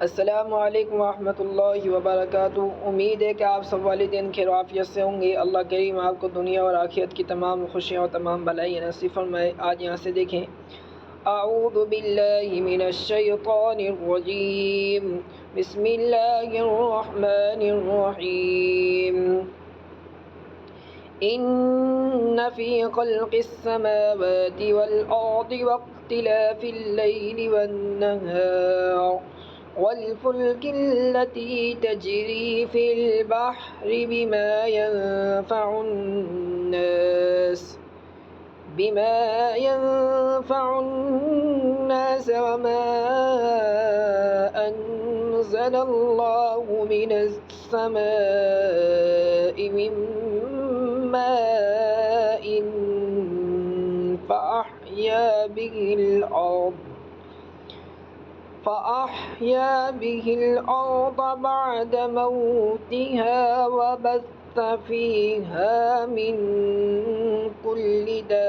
अस्सलामु अलैकुम वरहमतुल्लाहि वबरकातुहू। उम्मीद है कि आप सब वालिदैन खैर आफियत से होंगे। अल्लाह करीम आपको दुनिया और आखिरत की तमाम खुशियाँ और तमाम भलाई नसीब फरमाए। आज यहाँ से देखें, अऊज़ु बिल्लाहि मिनश शैतानिर रजीम, बिस्मिल्लाहिर रहमानिर रहीम। इन्न फ़ी ख़ल्क़िस समावाति वल अर्दि वख्तिलाफ़िल लैलि वन नहार वल फ़ुल्किल लती तजरी फ़िल बहरि बिमा यंफ़उन्नास वमा अंज़लल्लाहु मिनस समाइ मिन माइन फ़अह्या बिहिल अर्द बअद मौतिहा वबस्स फ़ीहा मिन कुल्लि दाब्बा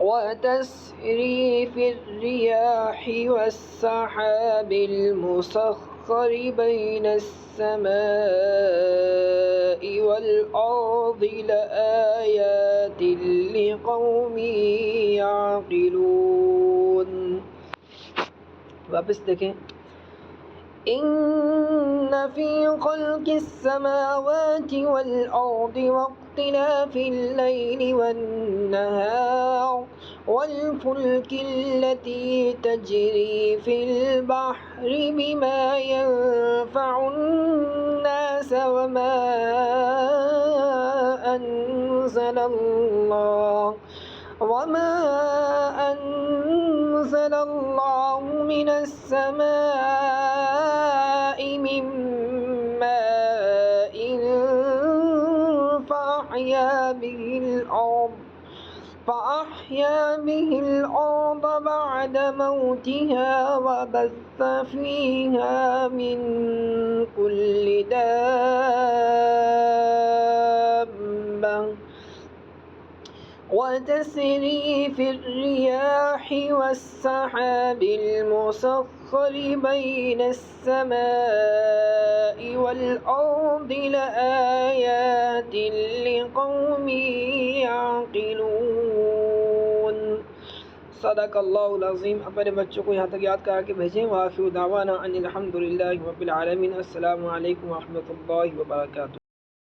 वतस्रीफ़िर रियाहि वस्सहाबिल मुसख़्ख़रि बैनस समाइ वल अर्दि लआयातिन लिक़ौमिन याक़िलून। वापस देखें, इन्न फ़ी ख़ल्क़िस समावाति वल अर्दि वख्तिलाफ़िल लैलि वन नहार वल फ़ुल्किल लती तजरी फ़िल बहरि बिमा यंफ़उन्नास वमा अंज़लल्लाहु मिनस समाइ मिन माइन फ़अह्या बिहिल अर्द बअद मौतिहा वबस्स फ़ीहा मिन कुल्लि दाब्बा वतस्रीफ़िर रियाहि वस्सहाबिल मुसख़्ख़रि बैनस समाइ वल अर्दि लआयातिन लिक़ौमिन याक़िलून। सदक़ल्लाहुल अज़ीम। अपने बच्चों को यहाँ तक याद करा के भेजें। व आखिरु दावाना अनिल हम्दुलिल्लाहि रब्बिल आलमीन। अस्सलामु अलैकुम व रहमतुल्लाहि व बरकातुहू।